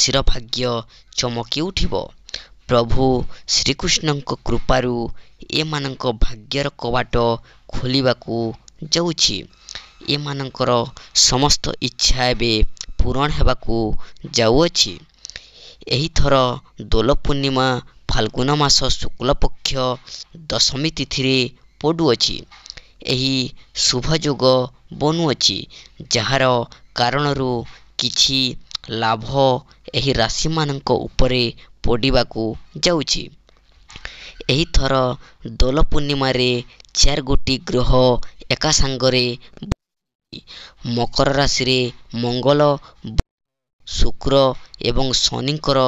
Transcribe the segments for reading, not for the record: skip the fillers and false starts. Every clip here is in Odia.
ରାଶିର ଭାଗ୍ୟ ଚମକି ଉଠିବ। ପ୍ରଭୁ ଶ୍ରୀକୃଷ୍ଣଙ୍କ କୃପାରୁ ଏମାନଙ୍କ ଭାଗ୍ୟର କବାଟ ଖୋଲିବାକୁ ଯାଉଛି। ଏମାନଙ୍କର ସମସ୍ତ ଇଚ୍ଛା ଏବେ ପୂରଣ ହେବାକୁ ଯାଉଅଛି। ଏହିଥର ଦୋଳ ପୂର୍ଣ୍ଣିମା ଫାଲ୍ଗୁନ ମାସ ଶୁକ୍ଳପକ୍ଷ ଦଶମୀ ତିଥିରେ ପଡ଼ୁଅଛି। ଏହି ଶୁଭଯୋଗ ବନୁଅଛି, ଯାହାର କାରଣରୁ କିଛି ଲାଭ ଏହି ରାଶିମାନଙ୍କ ଉପରେ ପଡ଼ିବାକୁ ଯାଉଛି। ଏହିଥର ଦୋଳ ପୂର୍ଣ୍ଣିମାରେ 4ଗୋଟି ଗ୍ରହ ଏକା ସାଙ୍ଗରେ ମକର ରାଶିରେ ମଙ୍ଗଳ, ଶୁକ୍ର ଏବଂ ଶନିଙ୍କର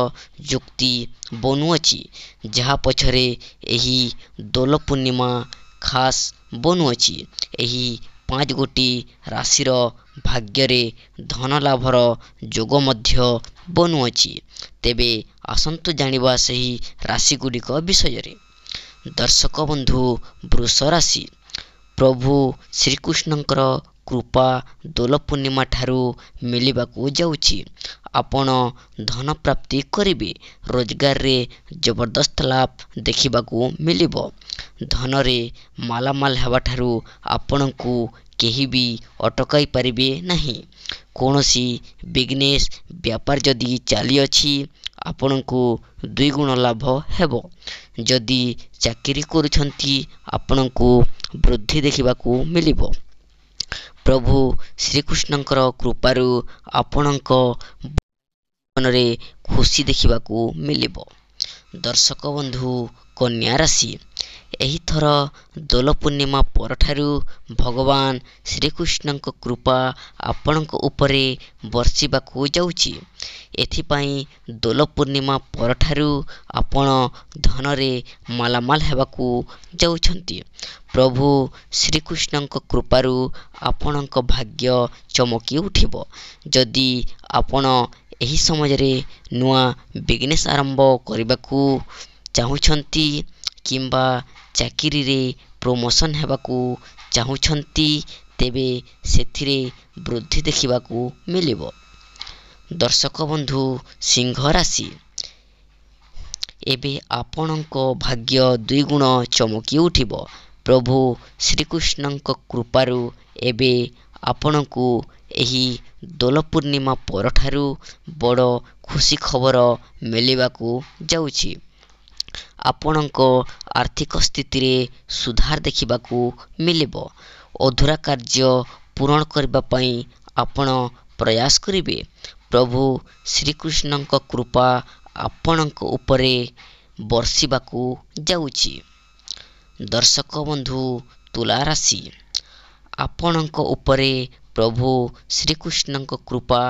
ଯୁକ୍ତି ବନୁଅଛି, ଯାହା ପଛରେ ଏହି ଦୋଳ ପୂର୍ଣ୍ଣିମା ଖାସ୍ ବନୁଅଛି। ଏହି 5ଗୋଟି ରାଶିର ଭାଗ୍ୟରେ ଧନଲାଭର ଯୋଗ ମଧ୍ୟ ବନୁଅଛି। ତେବେ ଆସନ୍ତୁ ଜାଣିବା ସେହି ରାଶିଗୁଡ଼ିକ ବିଷୟରେ। ଦର୍ଶକ ବନ୍ଧୁ, ବୃଷ ରାଶି। ପ୍ରଭୁ ଶ୍ରୀକୃଷ୍ଣଙ୍କର କୃପା ଦୋଳ ପୂର୍ଣ୍ଣିମା ଠାରୁ ମିଳିବାକୁ ଯାଉଛି। ଆପଣ ଧନ ପ୍ରାପ୍ତି କରିବେ। ରୋଜଗାରରେ ଜବରଦସ୍ତ ଲାଭ ଦେଖିବାକୁ ମିଳିବ। ଧନରେ ମାଲାମାଲ ହେବାଠାରୁ ଆପଣଙ୍କୁ କେହି ବି ଅଟକାଇ ପାରିବେ ନାହିଁ। କୌଣସି ବିଜନେସ୍ ବ୍ୟାପାର ଯଦି ଚାଲିଅଛି, ଆପଣଙ୍କୁ 2 ଗୁଣ ଲାଭ ହେବ। ଯଦି ଚାକିରି କରୁଛନ୍ତି, ଆପଣଙ୍କୁ ବୃଦ୍ଧି ଦେଖିବାକୁ ମିଳିବ। ପ୍ରଭୁ ଶ୍ରୀକୃଷ୍ଣଙ୍କର କୃପାରୁ ଆପଣଙ୍କ ଜୀବନରେ ଖୁସି ଦେଖିବାକୁ ମିଳିବ। ଦର୍ଶକ ବନ୍ଧୁ, କନ୍ୟା ରାଶି। ଏହିଥର ଦୋଳ ପୂର୍ଣ୍ଣିମା ପରଠାରୁ ଭଗବାନ ଶ୍ରୀକୃଷ୍ଣଙ୍କ କୃପା ଆପଣଙ୍କ ଉପରେ ବର୍ଷିବାକୁ ଯାଉଛି। ଏଥିପାଇଁ ଦୋଳ ପୂର୍ଣ୍ଣିମା ପରଠାରୁ ଆପଣ ଧନରେ ମାଲାମାଲ ହେବାକୁ ଯାଉଛନ୍ତି। ପ୍ରଭୁ ଶ୍ରୀକୃଷ୍ଣଙ୍କ କୃପାରୁ ଆପଣଙ୍କ ଭାଗ୍ୟ ଚମକି ଉଠିବ। ଯଦି ଆପଣ ଏହି ସମୟରେ ନୂଆ ବିଜନେସ୍ ଆରମ୍ଭ କରିବାକୁ ଚାହୁଁଛନ୍ତି କିମ୍ବା ଚାକିରିରେ ପ୍ରମୋସନ୍ ହେବାକୁ ଚାହୁଁଛନ୍ତି, ତେବେ ସେଥିରେ ବୃଦ୍ଧି ଦେଖିବାକୁ ମିଳିବ। ଦର୍ଶକ ବନ୍ଧୁ, ସିଂହ ରାଶି। ଏବେ ଆପଣଙ୍କ ଭାଗ୍ୟ 2 ଗୁଣ ଚମକି ଉଠିବ। ପ୍ରଭୁ ଶ୍ରୀକୃଷ୍ଣଙ୍କ କୃପାରୁ ଏବେ ଆପଣଙ୍କୁ ଏହି ଦୋଳ ପୂର୍ଣ୍ଣିମା ପରଠାରୁ ବଡ଼ ଖୁସି ଖବର ମିଳିବାକୁ ଯାଉଛି। ଆପଣଙ୍କ ଆର୍ଥିକ ସ୍ଥିତିରେ ସୁଧାର ଦେଖିବାକୁ ମିଳିବ। ଅଧୁରା କାର୍ଯ୍ୟ ପୂରଣ କରିବା ପାଇଁ ଆପଣ ପ୍ରୟାସ କରିବେ। ପ୍ରଭୁ ଶ୍ରୀକୃଷ୍ଣଙ୍କ କୃପା ଆପଣଙ୍କ ଉପରେ ବର୍ଷିବାକୁ ଯାଉଛି। ଦର୍ଶକ ବନ୍ଧୁ, ତୁଳା ରାଶି। ଆପଣଙ୍କ ଉପରେ ପ୍ରଭୁ ଶ୍ରୀକୃଷ୍ଣଙ୍କ କୃପା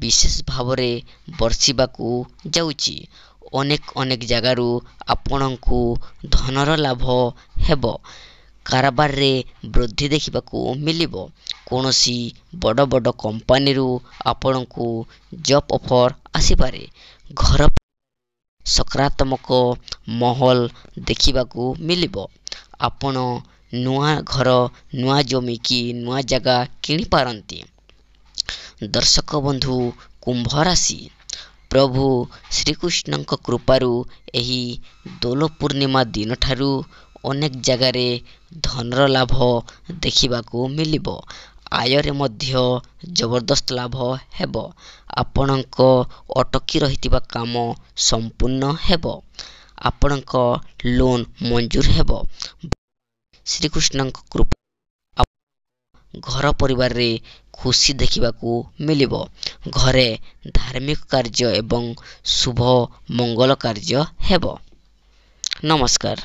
ବିଶେଷ ଭାବରେ ବର୍ଷିବାକୁ ଯାଉଛି। ଅନେକ ଜାଗାରୁ ଆପଣଙ୍କୁ ଧନର ଲାଭ ହେବ। କାରବାରରେ ବୃଦ୍ଧି ଦେଖିବାକୁ ମିଳିବ। କୌଣସି ବଡ଼ ବଡ଼ କମ୍ପାନୀରୁ ଆପଣଙ୍କୁ ଜବ୍ ଅଫର୍ ଆସିପାରେ। ଘର ସକାରାତ୍ମକ ମାହୋଲ ଦେଖିବାକୁ ମିଳିବ। ଆପଣ ନୂଆ ଘର, ନୂଆ ଜମି କି ନୂଆ ଜାଗା କିଣିପାରନ୍ତି। ଦର୍ଶକ ବନ୍ଧୁ, କୁମ୍ଭ ରାଶି। ପ୍ରଭୁ ଶ୍ରୀକୃଷ୍ଣଙ୍କ କୃପାରୁ ଏହି ଦୋଳ ପୂର୍ଣ୍ଣିମା ଦିନଠାରୁ ଅନେକ ଜାଗାରେ ଧନର ଲାଭ ଦେଖିବାକୁ ମିଳିବ। ଆୟରେ ମଧ୍ୟ ଜବରଦସ୍ତ ଲାଭ ହେବ। ଆପଣଙ୍କ ଅଟକି ରହିଥିବା କାମ ସମ୍ପୂର୍ଣ୍ଣ ହେବ। ଆପଣଙ୍କ ଲୋନ୍ ମଞ୍ଜୁର ହେବ। ଶ୍ରୀକୃଷ୍ଣଙ୍କ କୃପା ଘର ପରିବାରରେ ଖୁସି ଦେଖିବାକୁ ମିଳିବ। ଘରେ ଧାର୍ମିକ କାର୍ଯ୍ୟ ଏବଂ ଶୁଭ ମଙ୍ଗଳ କାର୍ଯ୍ୟ ହେବ। ନମସ୍କାର।